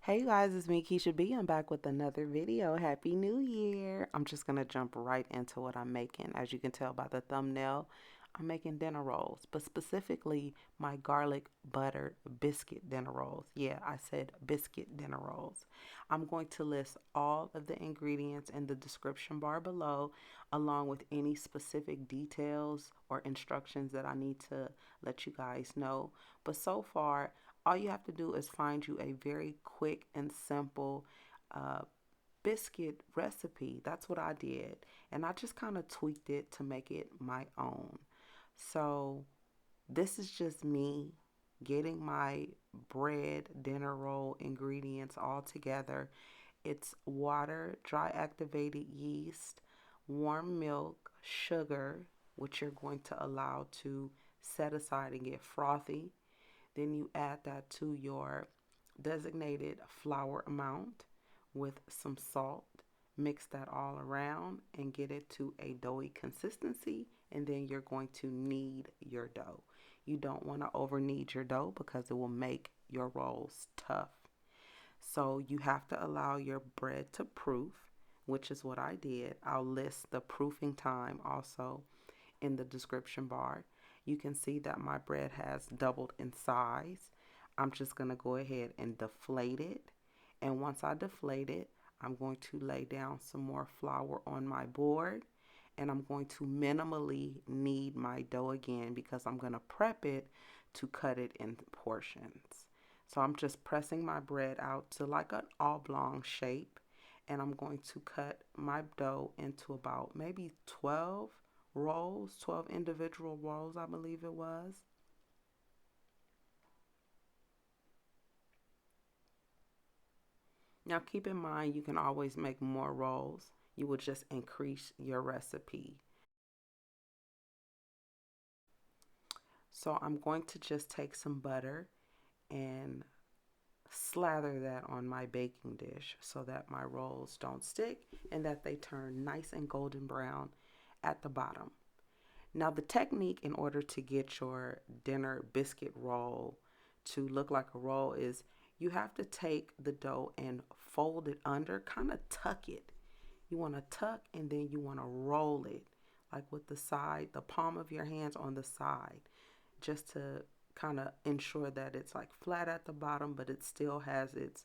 Hey guys, it's me, Keisha B. I'm back with another video. Happy New Year. I'm just going to jump right into what I'm making. As you can tell by the thumbnail, I'm making dinner rolls, but specifically my garlic butter biscuit dinner rolls. Yeah, I said biscuit dinner rolls. I'm going to list all of the ingredients in the description bar below, along with any specific details or instructions that I need to let you guys know. But so far, all you have to do is find you a very quick and simple uh, biscuit recipe. That's what I did. And I just kind of tweaked it to make it my own. So this is just me getting my bread dinner roll ingredients all together. It's water, dry activated yeast, warm milk, sugar, which you're going to allow to set aside and get frothy. Then you add that to your designated flour amount with some salt. Mix that all around and get it to a doughy consistency. And then you're going to knead your dough. You don't want to over knead your dough because it will make your rolls tough. So you have to allow your bread to proof, which is what I did. I'll list the proofing time also in the description bar. You can see that my bread has doubled in size. I'm just going to go ahead and deflate it. And once I deflate it, I'm going to lay down some more flour on my board. And I'm going to minimally knead my dough again because I'm going to prep it to cut it in portions. So I'm just pressing my bread out to like an oblong shape. And I'm going to cut my dough into about maybe 12 rolls, 12 individual rolls, I believe it was. Now keep in mind you can always make more rolls. You will just increase your recipe. So I'm going to just take some butter and slather that on my baking dish so that my rolls don't stick and that they turn nice and golden brown at the bottom. Now the technique in order to get your dinner biscuit roll to look like a roll is you have to take the dough and fold it under, kind of tuck it. You want to tuck and then you want to roll it like with the side, the palm of your hands on the side, just to kind of ensure that it's like flat at the bottom, but it still has its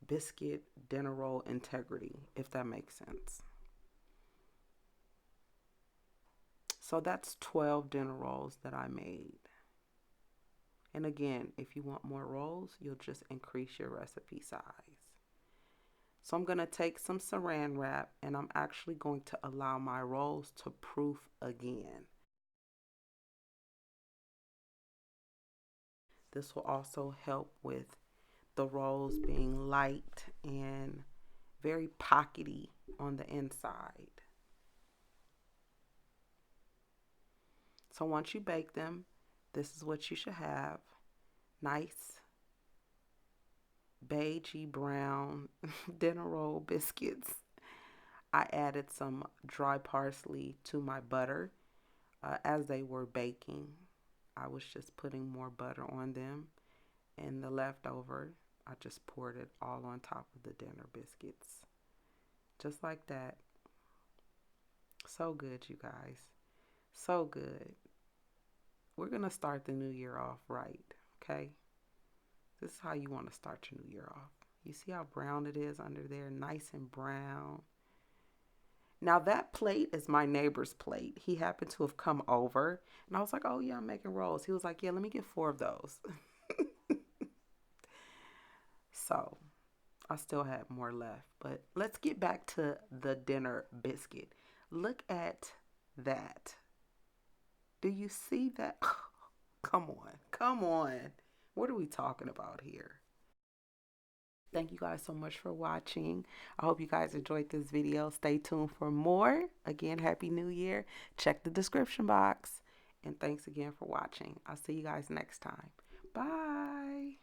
biscuit dinner roll integrity, if that makes sense. So that's 12 dinner rolls that I made. And again, if you want more rolls, you'll just increase your recipe size. So I'm going to take some saran wrap and I'm actually going to allow my rolls to proof again. This will also help with the rolls being light and very pockety on the inside. So once you bake them, this is what you should have. Nice beigey brown dinner roll biscuits. I added some dry parsley to my butter as they were baking. I was just putting more butter on them, and the leftover, I just poured it all on top of the dinner biscuits. Just like that. So good, you guys. So good. We're going to start the new year off right, okay? This is how you want to start your new year off. You see how brown it is under there? Nice and brown. Now that plate is my neighbor's plate. He happened to have come over and I was like, oh yeah, I'm making rolls. He was like, yeah, let me get 4 of those. So I still had more left, but let's get back to the dinner biscuit. Look at that. Do you see that? Come on, come on. What are we talking about here? Thank you guys so much for watching. I hope you guys enjoyed this video. Stay tuned for more. Again, Happy New Year. Check the description box. And thanks again for watching. I'll see you guys next time. Bye.